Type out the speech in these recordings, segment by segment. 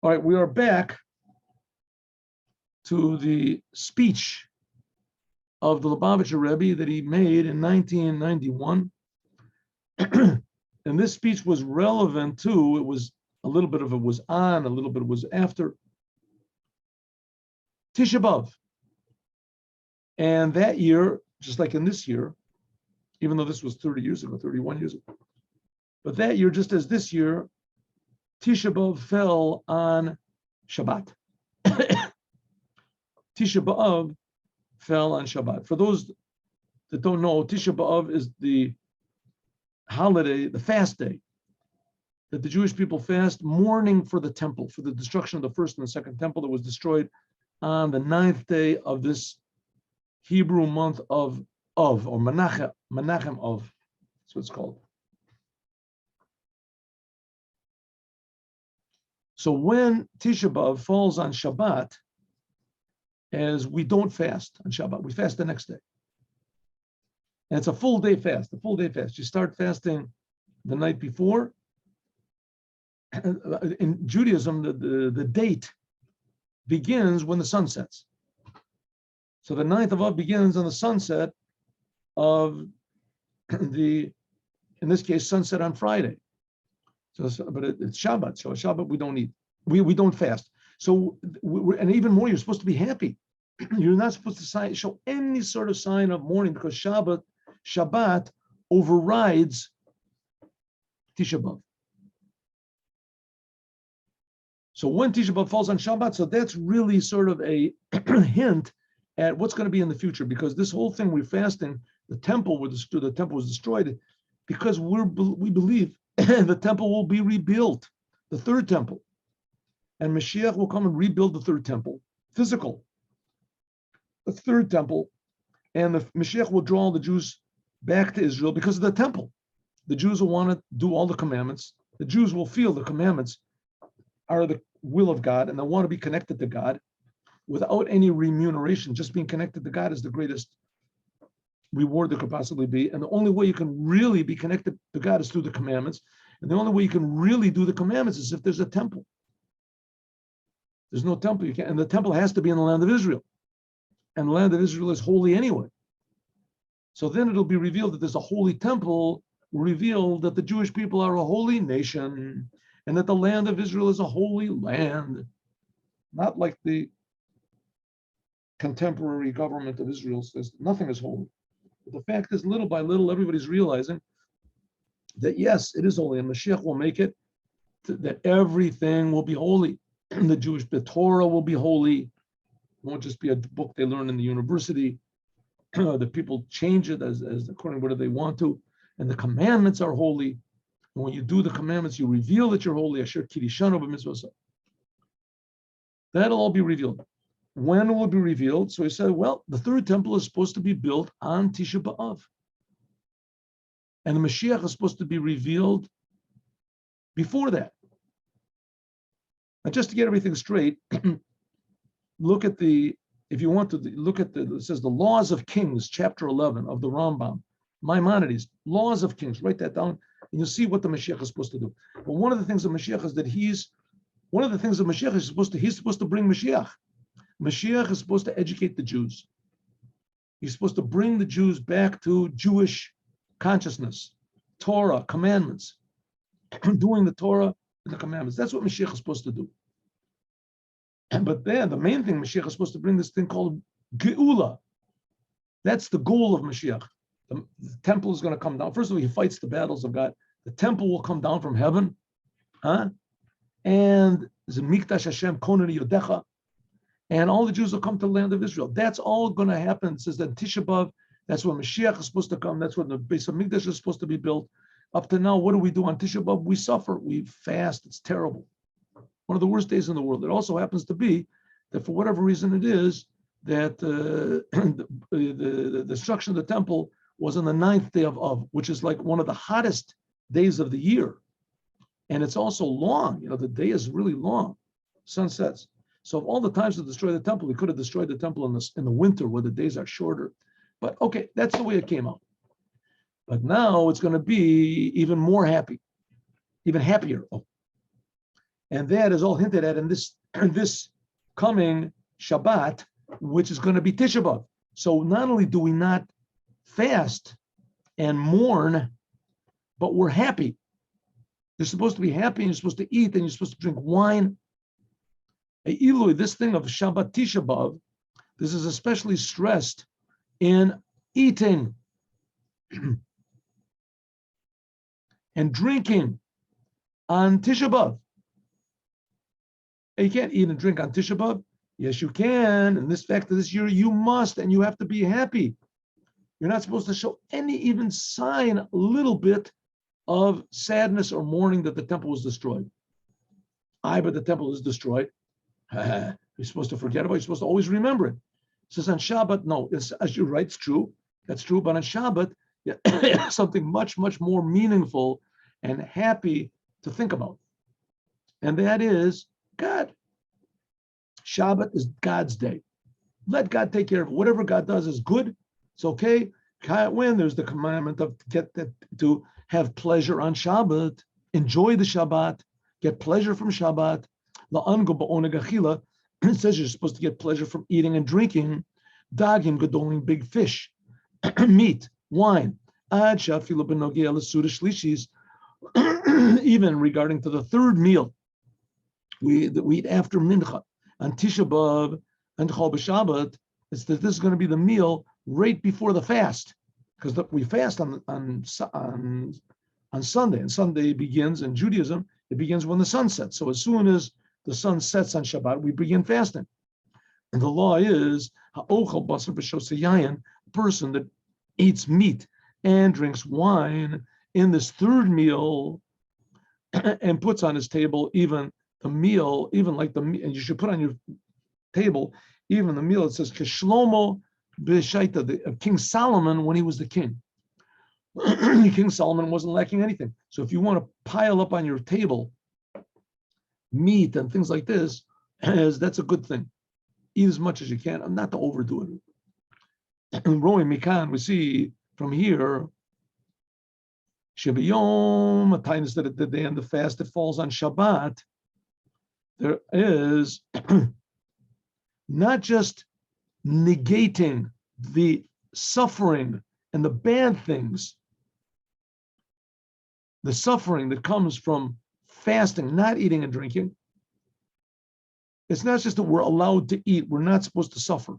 All right, we are back to the speech of the Lubavitcher Rebbe that he made in 1991. And this speech was relevant too. It was a little bit of it was on, a little bit was after Tisha B'Av. And that year, just like in this year, even though this was 30 years ago, 31 years ago, but that year, just as this year, Tisha B'Av fell on Shabbat. Tisha B'Av fell on Shabbat. For those that don't know, Tisha B'Av is the holiday, the fast day that the Jewish people fast, mourning for the temple, for the destruction of the first and the second temple that was destroyed on the 9th day of this Hebrew month of or Menachem of. That's what it's called. So when Tisha B'Av falls on Shabbat, as we don't fast on Shabbat, we fast the next day. And it's a full day fast, You start fasting the night before. In Judaism, the date begins when the sun sets. So the 9th of Av begins on the sunset of in this case, sunset on Friday. But it's Shabbat. So Shabbat we don't eat. We don't fast. So and even more, you're supposed to be happy. You're not supposed to show any sort of sign of mourning because Shabbat overrides Tisha B'Av. So when Tisha B'Av falls on Shabbat, so that's really sort of a hint at what's going to be in the future, because this whole thing we're fasting, the temple was destroyed because we believe the temple will be rebuilt, the third temple, and Moshiach will come and rebuild the third temple, physical, the third temple, and the Moshiach will draw the Jews back to Israel because of the temple. The Jews will want to do all the commandments. The Jews will feel the commandments are the will of God, and they want to be connected to God without any remuneration. Just being connected to God is the greatest reward there could possibly be. And the only way you can really be connected to God is through the commandments. And the only way you can really do the commandments is if there's a temple. There's no temple, you can't, and the temple has to be in the land of Israel. And the land of Israel is holy anyway. So then it'll be revealed that there's a holy temple, revealed that the Jewish people are a holy nation, and that the land of Israel is a holy land. Not like the contemporary government of Israel says nothing is holy. But the fact is, little by little, everybody's realizing that yes, it is holy, and Mashiach will make it that everything will be holy. The Torah will be holy. It won't just be a book they learn in the university. The people change it as according to whatever they want to, and the commandments are holy. And when you do the commandments, you reveal that you're holy. Asher kirishanu b'mitzvos. That'll all be revealed. When will it be revealed? So he said, well, the third temple is supposed to be built on Tisha B'Av. And the Mashiach is supposed to be revealed before that. And just to get everything straight, look at it says the Laws of Kings, chapter 11 of the Rambam, Maimonides, Laws of Kings, write that down, and you'll see what the Mashiach is supposed to do. But one of the things of Mashiach is that he's supposed to bring Mashiach. Mashiach is supposed to educate the Jews. He's supposed to bring the Jews back to Jewish consciousness, Torah, commandments, doing the Torah and the commandments. That's what Mashiach is supposed to do. But then the main thing Mashiach is supposed to bring this thing called Geula. That's the goal of Mashiach. The temple is going to come down. First of all, he fights the battles of God. The temple will come down from heaven. And Mikdash Hashem Konani Yodecha. And all the Jews will come to the land of Israel. That's all going to happen. It says that Tisha B'Av, that's when Mashiach is supposed to come. That's when the base of Mikdash is supposed to be built. Up to now, what do we do on Tisha B'Av? We suffer. We fast. It's terrible. One of the worst days in the world. It also happens to be that for whatever reason it is, that the destruction of the temple was on the 9th day of Av, which is like one of the hottest days of the year. And it's also long. The day is really long. Sun sets. So of all the times to destroy the temple, we could have destroyed the temple in the winter where the days are shorter. But okay, that's the way it came out. But now it's going to be even more happy, even happier. And that is all hinted at in this coming Shabbat, which is going to be Tisha B'Av. So not only do we not fast and mourn, but we're happy. You're supposed to be happy, and you're supposed to eat, and you're supposed to drink wine. This thing of Shabbat Tisha B'Av, this is especially stressed in eating and drinking on Tisha B'Av. You can't eat and drink on Tisha B'Av. Yes, you can. And this fact of this year, you must, and you have to be happy. You're not supposed to show any even sign, a little bit of sadness or mourning that the temple was destroyed. But the temple is destroyed. You're supposed to forget about it. You're supposed to always remember it. It says on Shabbat, no, as you're right, it's true. That's true. But on Shabbat, something much, much more meaningful and happy to think about. And that is God. Shabbat is God's day. Let God take care of it. Whatever God does is good. It's okay. When there's the commandment of to have pleasure on Shabbat, enjoy the Shabbat, get pleasure from Shabbat. It says you're supposed to get pleasure from eating and drinking. Dagim gadolim, big fish, meat, wine. Even regarding to the third meal, we eat after mincha on Tisha B'Av and Chol B'Shabbat. It's that this is going to be the meal right before the fast, because we fast on Sunday, and Sunday begins in Judaism. It begins when the sun sets. So as soon as the sun sets on Shabbat, we begin fasting. And the law is a person that eats meat and drinks wine in this third meal and puts on his table even the meal, even like the meat, and you should put on your table even the meal. It says Keshlomo b'shaita, King Solomon when he was the king. King Solomon wasn't lacking anything. So if you want to pile up on your table meat and things like this, that's a good thing. Eat as much as you can, and not to overdo it. And Roy Mikan, we see from here, Shabbayom, a time that the day and the fast that falls on Shabbat, there is not just negating the suffering and the bad things, the suffering that comes from fasting, not eating and drinking. It's not just that we're allowed to eat, we're not supposed to suffer.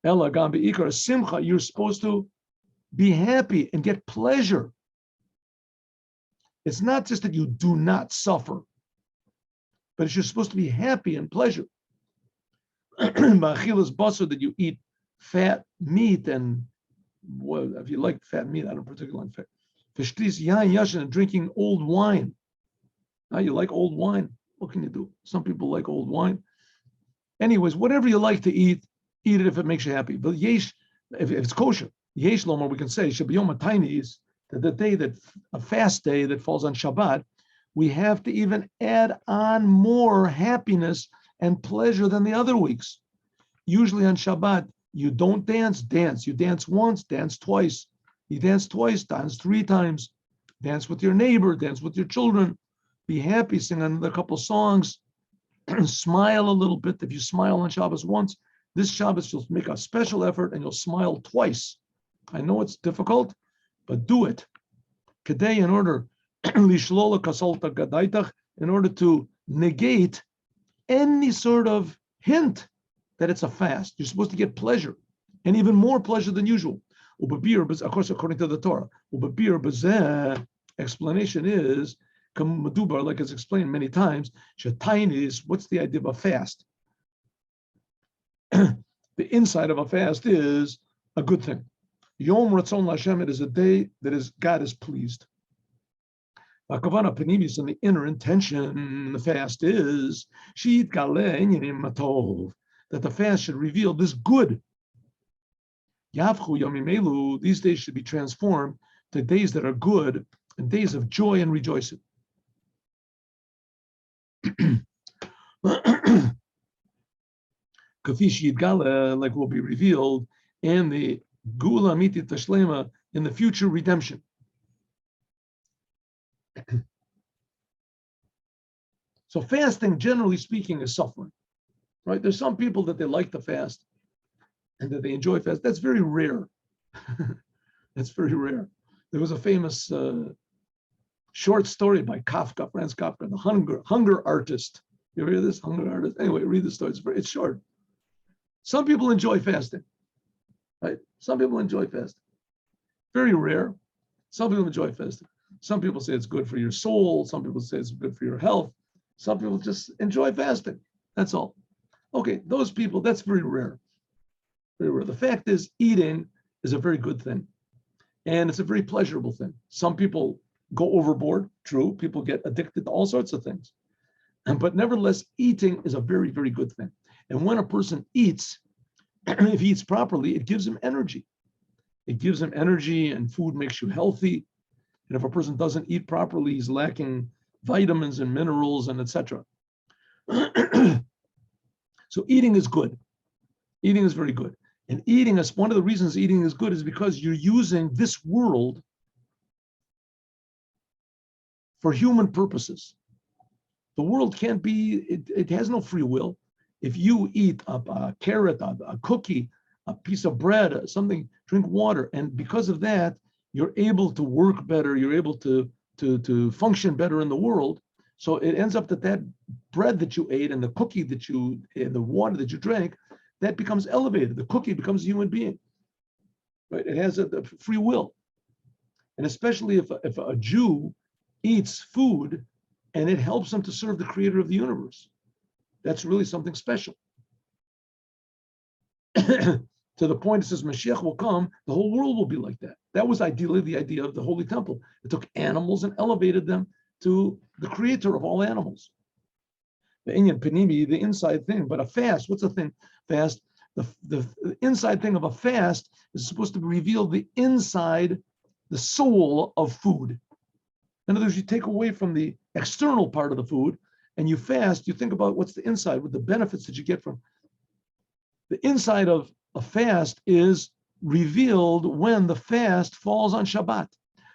Ella gambi ikar simcha, you're supposed to be happy and get pleasure. It's not just that you do not suffer, but you're supposed to be happy and pleasure. Ba'achilas basar, that you eat fat meat, and well, if you like fat meat, I don't particularly like fat. V'shtis yain yashin, and drinking old wine. Now you like old wine. What can you do? Some people like old wine. Anyways, whatever you like to eat it if it makes you happy. But yesh, if it's kosher, yesh lomar, we can say Shabbayom Atayni is that the day that a fast day that falls on Shabbat, we have to even add on more happiness and pleasure than the other weeks. Usually on Shabbat, you don't dance. You dance once, dance twice. You dance twice, dance three times. Dance with your neighbor, dance with your children. Be happy, sing another couple songs, smile a little bit. If you smile on Shabbos once, this Shabbos you'll make a special effort and you'll smile twice. I know it's difficult, but do it. Kedei, in order in order to negate any sort of hint that it's a fast. You're supposed to get pleasure, and even more pleasure than usual. Of course, according to the Torah. Explanation is, like it's explained many times, is, what's the idea of a fast? The inside of a fast is a good thing. Yom Ratzon Lashem, it is a day that is God is pleased. Akavana Panimis, and the inner intention, the fast is that the fast should reveal this good. Yavchu Yomimelu, these days should be transformed to days that are good and days of joy and rejoicing. Like will be revealed in the Gula Miti Tashlema, in the future redemption. So fasting, generally speaking, is suffering, right? There's some people that they like to fast and that they enjoy fast. That's very rare. That's very rare. There was a famous short story by Kafka, Franz Kafka, the hunger artist. You ever hear this? Hunger artist? Anyway, read the story. It's short. Some people enjoy fasting, right? Some people enjoy fasting. Very rare. Some people enjoy fasting. Some people say it's good for your soul. Some people say it's good for your health. Some people just enjoy fasting. That's all. Okay, those people, that's very rare. Very rare. The fact is, eating is a very good thing. And it's a very pleasurable thing. Some people go overboard, true. People get addicted to all sorts of things. But nevertheless, eating is a very, very good thing. And when a person eats, if he eats properly, it gives him energy. It gives him energy, and food makes you healthy. And if a person doesn't eat properly, he's lacking vitamins and minerals and etc. So eating is good. Eating is very good. And eating is one of the reasons eating is good is because you're using this world for human purposes. The world can't be, it has no free will. If you eat a carrot, a cookie, a piece of bread, something, drink water, and because of that, you're able to work better, you're able to function better in the world. So it ends up that bread that you ate and the cookie that you, and the water that you drank, that becomes elevated. The cookie becomes a human being, right? It has a free will. And especially if a Jew eats food and it helps him to serve the creator of the universe, that's really something special. To the point it says Moshiach will come, the whole world will be like that. That was ideally the idea of the Holy Temple. It took animals and elevated them to the creator of all animals. The Inyan Panimi, the inside thing, but a fast, what's a thing? Fast, the inside thing of a fast is supposed to reveal the inside, the soul of food. In other words, you take away from the external part of the food and you fast, you think about what's the inside, what the benefits that you get from. The inside of a fast is revealed when the fast falls on Shabbat.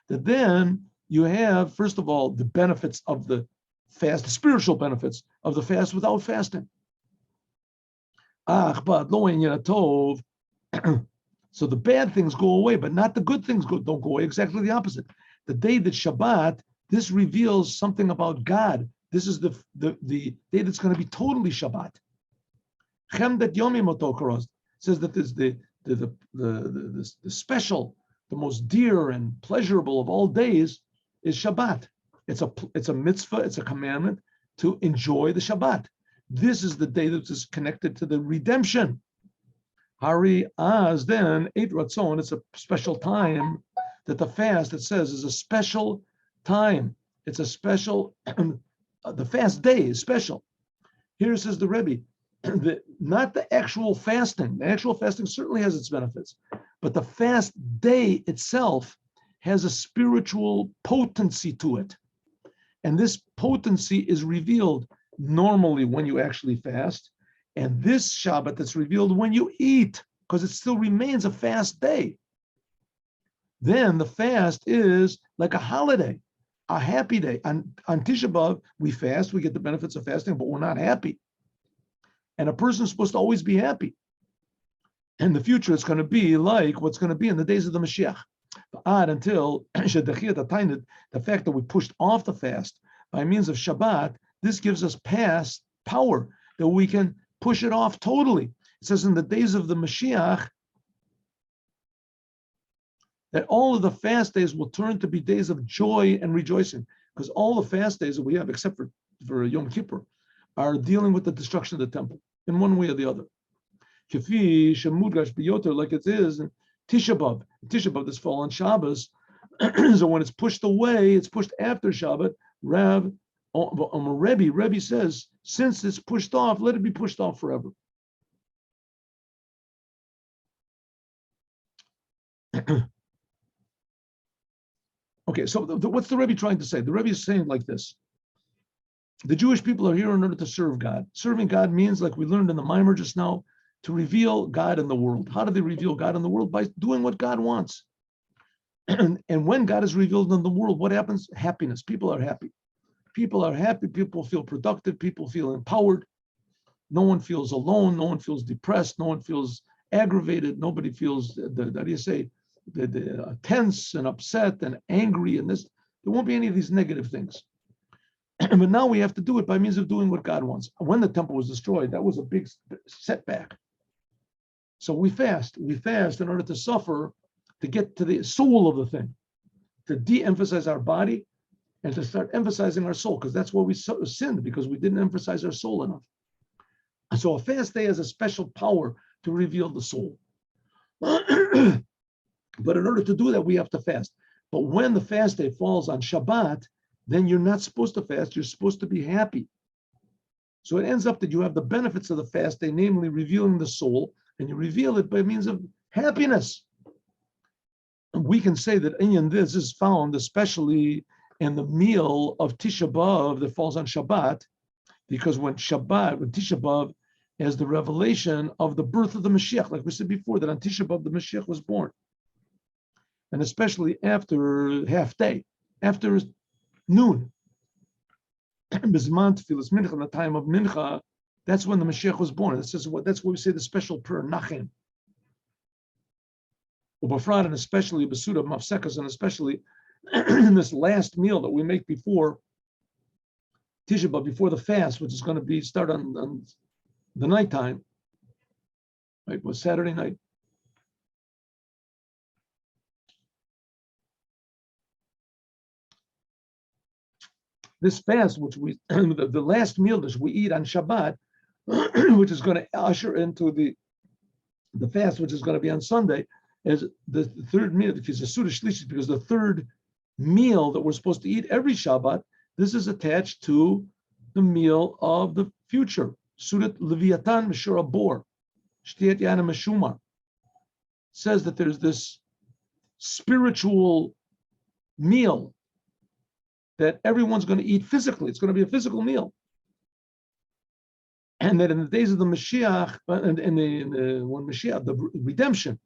That then you have, first of all, the benefits of the fast, the spiritual benefits of the fast without fasting. So the bad things go away, but not the good things don't go away. Exactly the opposite. The day that Shabbat, this reveals something about God. This is the day that's going to be totally Shabbat. Chemdet Yomim Otokoros says that this the special, the most dear and pleasurable of all days is Shabbat. It's a mitzvah, it's a commandment to enjoy the Shabbat. This is the day that is connected to the redemption. Hari Az then Eit Ratzon, it's a special time that the fast, it says, is a special time. It's a special, the fast day is special. Here says the Rebbe, not the actual fasting. The actual fasting certainly has its benefits, but the fast day itself has a spiritual potency to it. And this potency is revealed normally when you actually fast. And this Shabbat that's revealed when you eat, because it still remains a fast day. Then the fast is like a holiday, a happy day. On Tisha B'Av, we fast, we get the benefits of fasting, but we're not happy. And a person's supposed to always be happy. In the future, it's going to be like what's going to be in the days of the Mashiach. Until the fact that we pushed off the fast by means of Shabbat, this gives us past power that we can push it off totally. It says in the days of the Mashiach that all of the fast days will turn to be days of joy and rejoicing, because all the fast days that we have, except for Yom Kippur, are dealing with the destruction of the temple in one way or the other. Kifi shemudgash biyoter, like it is in Tisha B'Av. Tisha B'Av, this fall on Shabbos. So when it's pushed away, it's pushed after Shabbat. Rebbe says, since it's pushed off, let it be pushed off forever. Okay, so what's the Rebbe trying to say? The Rebbe is saying like this. The Jewish people are here in order to serve God. Serving God means, like we learned in the Mimer just now, to reveal God in the world. How do they reveal God in the world? By doing what God wants. And when God is revealed in the world, what happens? Happiness. People are happy. People are happy, people feel productive, people feel empowered. No one feels alone, no one feels depressed, no one feels aggravated, nobody feels, tense and upset and angry and this. There won't be any of these negative things. But now we have to do it by means of doing what God wants. When the temple was destroyed, that was a big setback. So we fast in order to suffer, to get to the soul of the thing, to de-emphasize our body and to start emphasizing our soul, because that's where we sinned, because we didn't emphasize our soul enough. So a fast day has a special power to reveal the soul. But in order to do that, we have to fast. But when the fast day falls on Shabbat, then you're not supposed to fast, you're supposed to be happy. So it ends up that you have the benefits of the fast day, namely revealing the soul, and you reveal it by means of happiness. And we can say that this is found especially in the meal of Tisha B'Av that falls on Shabbat, because when Tisha B'Av is the revelation of the birth of the Moshiach, like we said before, that on Tisha B'Av the Moshiach was born. And especially after half day, after noon, Bisman Tfilas Mincha, in the time of Mincha, that's when the Mashiach was born. That's what we say the special prayer, Nachem. Ubafrad, and especially Basuda Mafsekas, and especially in this last meal that we make before Tisha B'Av, before the fast, which is going to be start on the nighttime, right? It was Saturday night. This fast, which we the last meal that we eat on Shabbat, which is going to usher into the fast, which is going to be on Sunday, is the third meal, because the third meal that we're supposed to eat every Shabbat, this is attached to the meal of the future. Sudat Leviatan Meshura Bor, Shtiyat Yana Meshumar, says that there's this spiritual meal that everyone's going to eat physically. It's going to be a physical meal. And that in the days of the Mashiach, when Mashiach, the redemption,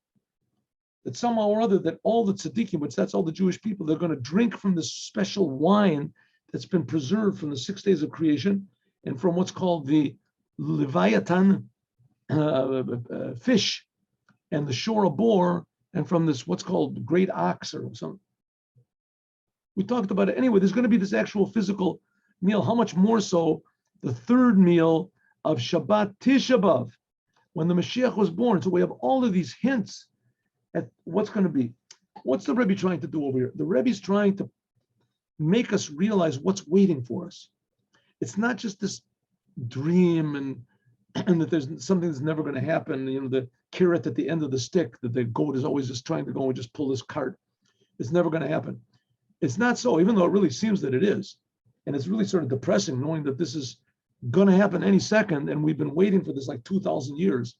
that somehow or other, that all the tzaddikim, which that's all the Jewish people, they're going to drink from this special wine that's been preserved from the 6 days of creation and from what's called the Leviathan fish and the Shora boar, and from this what's called great ox or something. We talked about it. Anyway, there's going to be this actual physical meal. How much more so the third meal of Shabbat Tisha B'Av, when the Mashiach was born. So we have all of these hints at what's going to be. What's the Rebbe trying to do over here? The Rebbe is trying to make us realize what's waiting for us. It's not just this dream and that there's something that's never going to happen. The carrot at the end of the stick, that the goat is always just trying to go and just pull this cart. It's never going to happen. It's not so, even though it really seems that it is. And it's really sort of depressing knowing that this is going to happen any second, and we've been waiting for this like 2,000 years.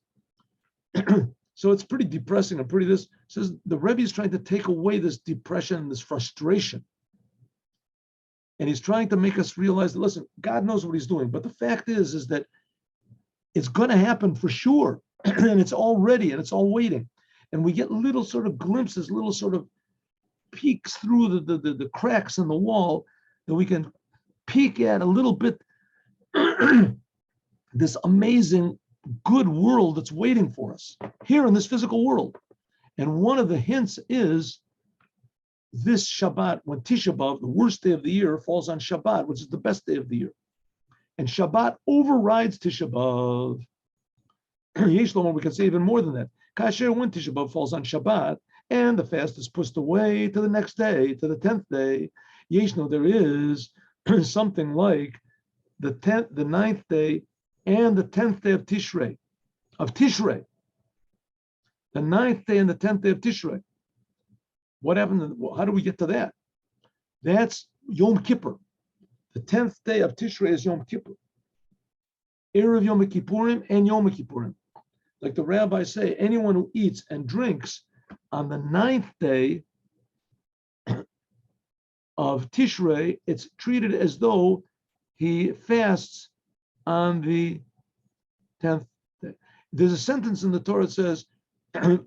So it's pretty depressing and pretty this. Says the Rebbe is trying to take away this depression, this frustration. And he's trying to make us realize that, listen, God knows what he's doing. But the fact is that it's going to happen for sure. And it's all ready and it's all waiting. And we get little sort of glimpses, little sort of peeks through the cracks in the wall that we can peek at a little bit this amazing good world that's waiting for us here in this physical world. And one of the hints is this Shabbat, when Tisha B'Av, the worst day of the year, falls on Shabbat, which is the best day of the year. And Shabbat overrides Tisha B'Av. Yeshlo, we can say even more than that. Kasher, when Tisha B'Av falls on Shabbat, and the fast is pushed away to the next day, to the 10th day, Yeshno, there is something like the 9th day and the 10th day of Tishrei. The 9th day and the 10th day of Tishrei. What happened? How do we get to that? That's Yom Kippur. The 10th day of Tishrei is Yom Kippur. Erev Yom Kippurim and Yom Kippurim. Like the rabbis say, anyone who eats and drinks on the 9th day of Tishrei, it's treated as though he fasts on the 10th day. There's a sentence in the Torah that says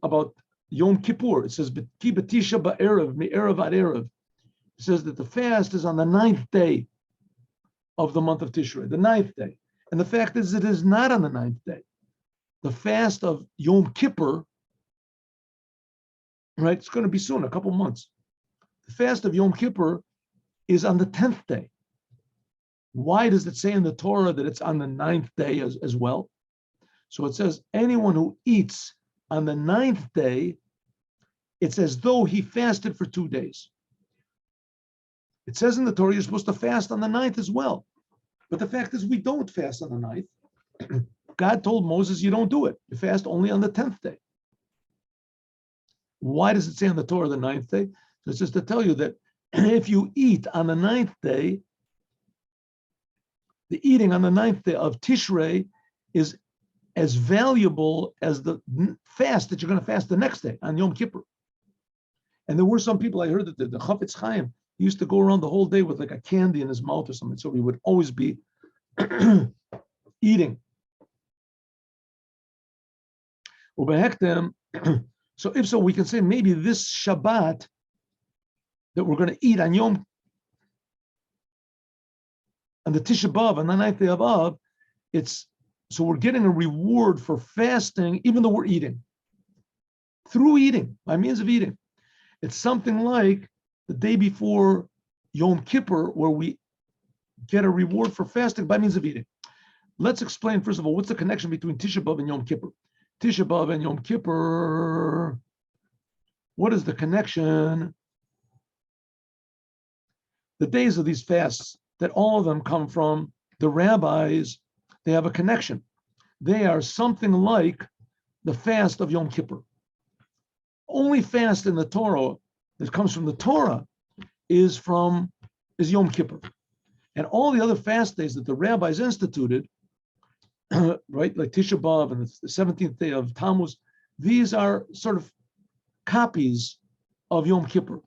about Yom Kippur. It says, Ki b'tisha ba'erev, mi'erev ad erev. It says that the fast is on the 9th day. of the month of Tishrei, the 9th day. And the fact is, it is not on the 9th day. The fast of Yom Kippur, right? It's going to be soon, a couple months. The fast of Yom Kippur is on the 10th day. Why does it say in the Torah that it's on the 9th day as well? So it says anyone who eats on the 9th day, it's as though he fasted for 2 days. It says in the Torah you're supposed to fast on the 9th as well. But the fact is we don't fast on the 9th. God told Moses you don't do it. You fast only on the 10th day. Why does it say in the Torah the 9th day? So it's just to tell you that if you eat on the 9th day, the eating on the 9th day of Tishrei is as valuable as the fast that you're going to fast the next day on Yom Kippur. And there were some people, I heard that the Chafetz Chaim used to go around the whole day with like a candy in his mouth or something. So he would always be eating. So if so, we can say maybe this Shabbat that we're going to eat on the Tisha B'Av, on the 9th day of Av, so we're getting a reward for fasting, even though we're eating. Through eating, by means of eating. It's something like the day before Yom Kippur, where we get a reward for fasting by means of eating. Let's explain, first of all, what's the connection between Tisha B'Av and Yom Kippur? Tisha B'Av and Yom Kippur, what is the connection? The days of these fasts, that all of them come from the rabbis, they have a connection. They are something like the fast of Yom Kippur. Only fast in the Torah that comes from the Torah is Yom Kippur. And all the other fast days that the rabbis instituted, right, like Tisha B'Av and the 17th day of Tammuz, these are sort of copies of Yom Kippur.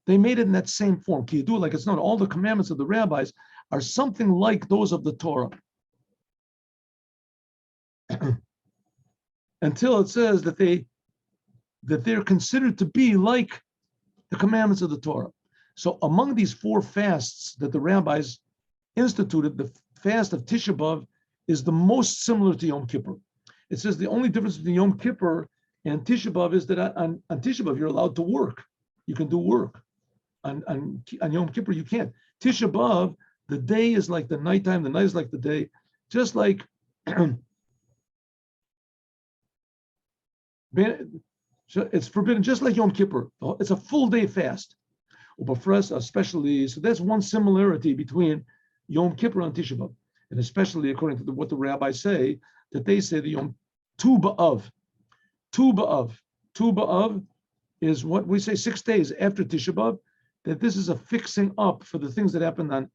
They made it in that same form. Can you do it like it's known? All the commandments of the rabbis are something like those of the Torah. Until it says that they're considered to be like the commandments of the Torah. So among these 4 fasts that the rabbis instituted, the fast of Tisha B'Av is the most similar to Yom Kippur. It says the only difference between Yom Kippur and Tisha B'Av is that on Tisha B'Av you're allowed to work. You can do work. On Yom Kippur you can't. Tisha B'Av, the day is like the nighttime, the night is like the day, just like it's forbidden, just like Yom Kippur. It's a full day fast. But for us, especially, so that's one similarity between Yom Kippur and Tisha B'Av, and especially according to what the rabbis say, that they say the Yom Tu B'Av. Tu B'Av is what we say 6 days after Tisha B'Av, that this is a fixing up for the things that happened on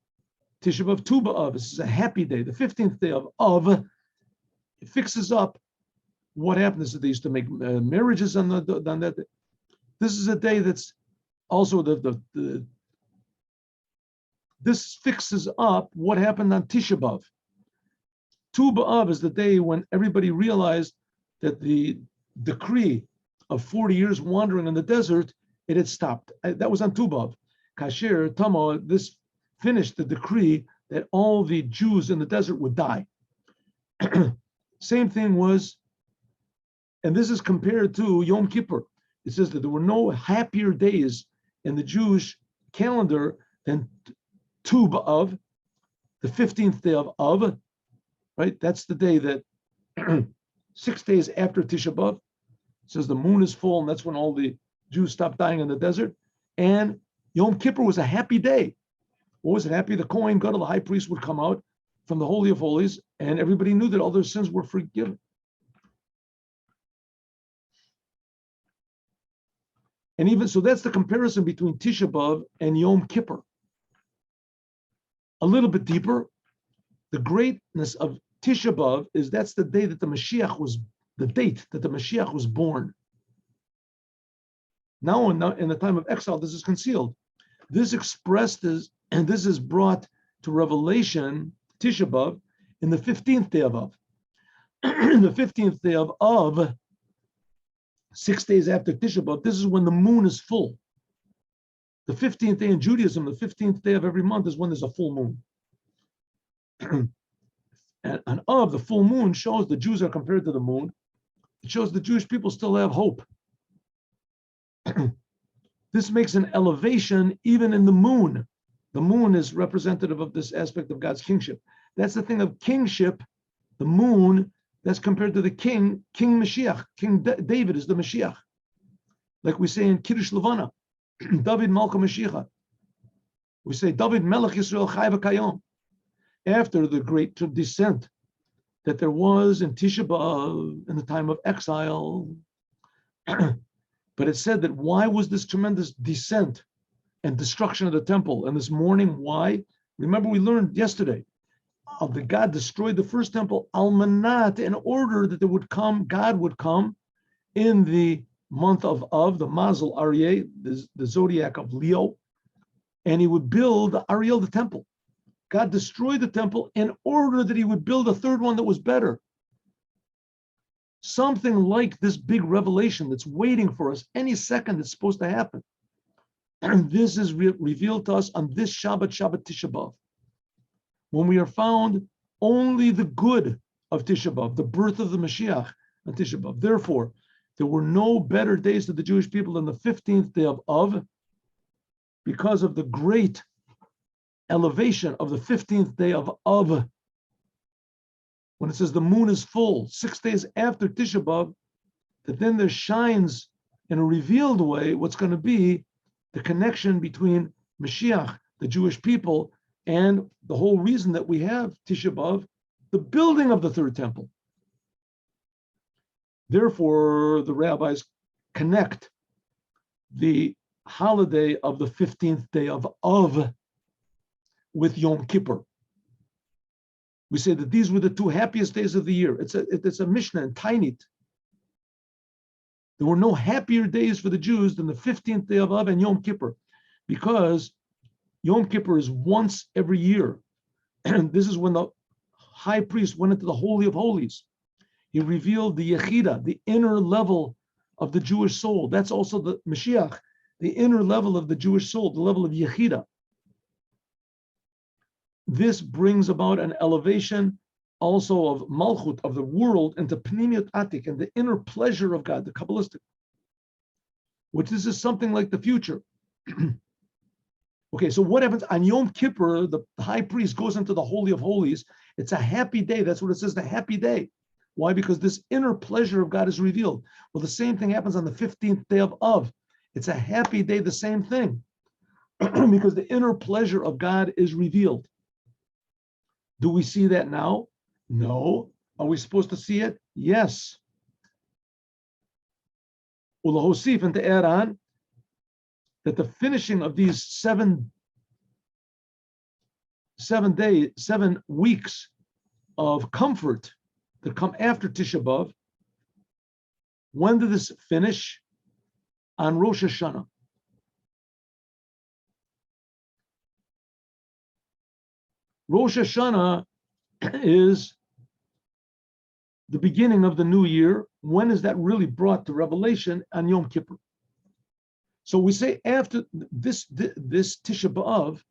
Tisha B'Av. Tu B'Av, this is a happy day, the 15th day of, it fixes up what happened. Is that they used to make marriages on that day. This is a day that's also this fixes up what happened on Tisha B'Av. Tu B'Av is the day when everybody realized that the decree of 40 years wandering in the desert, it had stopped. That was on Tu B'Av. Kasher, Tama, this finished the decree that all the Jews in the desert would die. Same thing was, and this is compared to Yom Kippur. It says that there were no happier days in the Jewish calendar than Tu B'Av, the 15th day of Av, right? That's the day that 6 days after Tisha B'Av, it says the moon is full, and that's when all the Jews stopped dying in the desert. And Yom Kippur was a happy day. What was it happy? The Kohen Gadol, the high priest, would come out from the Holy of Holies, and everybody knew that all their sins were forgiven. And even so, that's the comparison between Tisha B'Av and Yom Kippur. A little bit deeper, the greatness of Tisha B'Av is that's the day that the Moshiach was, the date that the Moshiach was born. Now in the time of exile, this is concealed. This expressed is, and this is brought to revelation, Tisha B'Av, in the 15th day of Av. In the 15th day of Av, 6 days after Tisha B'Av, this is when the moon is full. The 15th day in Judaism, the 15th day of every month is when there's a full moon. and of the full moon shows the Jews are compared to the moon. It shows the Jewish people still have hope. This makes an elevation even in the moon. The moon is representative of this aspect of God's kingship. That's the thing of kingship, the moon, that's compared to the king, King Mashiach. King David is the Mashiach. Like we say in Kiddush Levana, David Malchut Mashiach. We say David Melech Yisrael Chai V'Kayom. After the great descent that there was in Tisha B'Av in the time of exile. But it said that why was this tremendous descent and destruction of the temple and this mourning? Why? Remember, we learned yesterday that God destroyed the first temple al-manat in order that there would come, God would come in the month of the Mazel Aryeh, the zodiac of Leo, and he would build Ariel the temple. God destroyed the temple in order that he would build a third one that was better. Something like this big revelation that's waiting for us any second it's supposed to happen. And this is revealed to us on this Shabbat Tisha B'Av, when we are found only the good of Tisha B'Av, the birth of the Mashiach on Tisha B'Av. Therefore, there were no better days to the Jewish people than the 15th day of Av, because of the great elevation of the 15th day of Av. When it says the moon is full, 6 days after Tisha B'Av, that then there shines in a revealed way what's going to be the connection between Mashiach, the Jewish people, and the whole reason that we have Tisha B'Av, the building of the third temple. Therefore, the rabbis connect the holiday of the 15th day of Av with Yom Kippur. We say that these were the two happiest days of the year. It's a Mishnah in Tainit. There were no happier days for the Jews than the 15th day of Av and Yom Kippur, because Yom Kippur is once every year. And this is when the high priest went into the Holy of Holies. He revealed the Yechida, the inner level of the Jewish soul. That's also the Mashiach, the inner level of the Jewish soul, the level of Yechida. This brings about an elevation also of Malchut, of the world, into Pnimiyut Atik, and the inner pleasure of God, the Kabbalistic, which this is something like the future. Okay, so what happens on Yom Kippur? The high priest goes into the Holy of Holies. It's a happy day. That's what it says, the happy day. Why? Because this inner pleasure of God is revealed. Well, the same thing happens on the 15th day of Av. It's a happy day, the same thing, because the inner pleasure of God is revealed. Do we see that now? No. Are we supposed to see it? Yes. Ulahosif, and to add on, that the finishing of these 7 weeks of comfort that come after Tisha B'Av, when did this finish? On Rosh Hashanah. Rosh Hashanah is the beginning of the new year. When is that really brought to revelation? On Yom Kippur. So we say after this Tisha B'Av,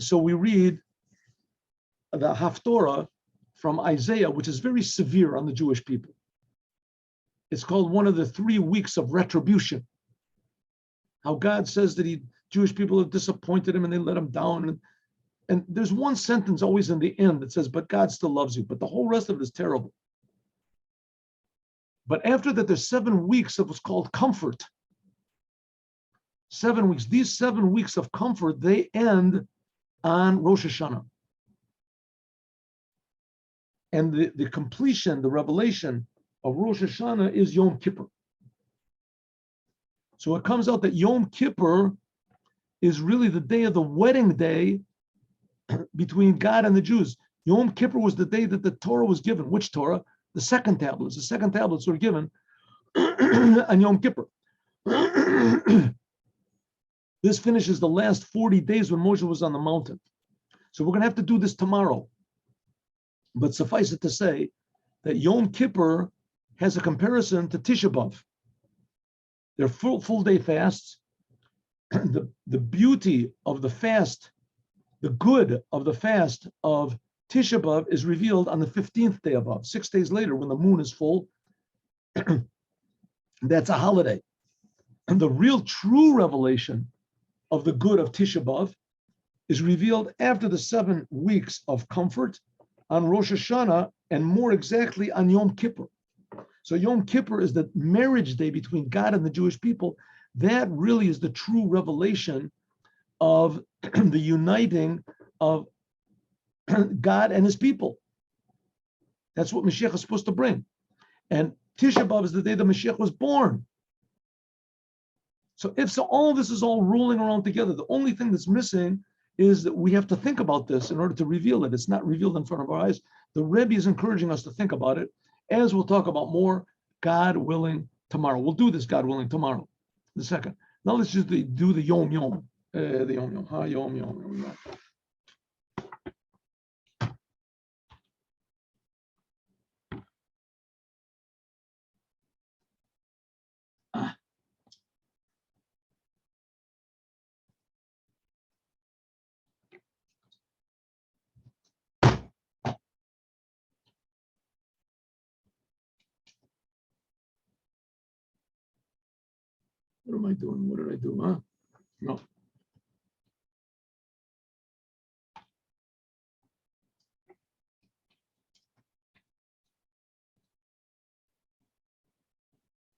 so we read the Haftorah from Isaiah, which is very severe on the Jewish people. It's called one of the 3 weeks of retribution. How God says that Jewish people have disappointed him and they let him down. And there's one sentence always in the end that says, but God still loves you. But the whole rest of it is terrible. But after that, there's 7 weeks of what's called comfort. 7 weeks. These 7 weeks of comfort, they end on Rosh Hashanah. And the completion, the revelation of Rosh Hashanah is Yom Kippur. So it comes out that Yom Kippur is really the day of the wedding day between God and the Jews. Yom Kippur was the day that the Torah was given. Which Torah? The second tablets. The second tablets were given on Yom Kippur. This finishes the last 40 days when Moshe was on the mountain. So we're going to have to do this tomorrow. But suffice it to say that Yom Kippur has a comparison to Tisha B'Av. They're full day fasts. The beauty of the fast, the good of the fast of Tisha B'Av is revealed on the 15th day of Av, 6 days later when the moon is full. That's a holiday. And the real true revelation of the good of Tisha B'Av is revealed after the 7 weeks of comfort on Rosh Hashanah, and more exactly on Yom Kippur. So Yom Kippur is the marriage day between God and the Jewish people. That really is the true revelation of the uniting of God and his people. That's what Mashiach is supposed to bring. And Tisha B'Av is the day the Mashiach was born. So if so, all this is all rolling around together. The only thing that's missing is that we have to think about this in order to reveal it. It's not revealed in front of our eyes. The Rebbe is encouraging us to think about it, as we'll talk about more, God willing, tomorrow. We'll do this, God willing, tomorrow. The second. Now let's just do the Yom Yom. The Yom Yom. Yom Yom. What am I doing? What did I do? No.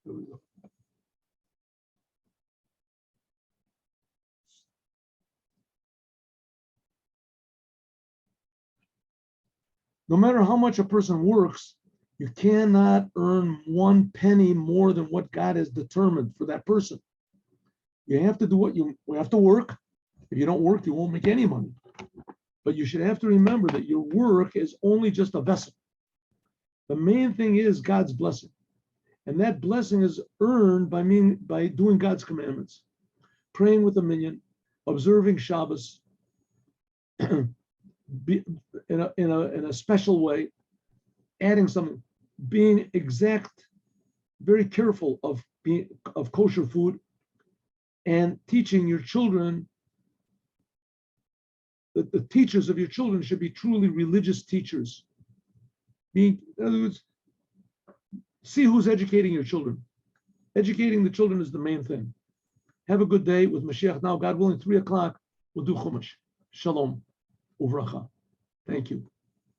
Here we go. No matter how much a person works, you cannot earn 1 penny more than what God has determined for that person. You have to do what you have to work. If you don't work, you won't make any money. But you should have to remember that your work is only just a vessel. The main thing is God's blessing. And that blessing is earned by doing God's commandments, praying with a minyan, observing Shabbos in a special way, adding something, being exact, very careful of kosher food, and teaching your children that the teachers of your children should be truly religious teachers. In other words, see who's educating your children. Educating the children is the main thing. Have a good day with Mashiach. Now, God willing, 3 o'clock, we'll do Chumash. Shalom. Uvracha. Thank you.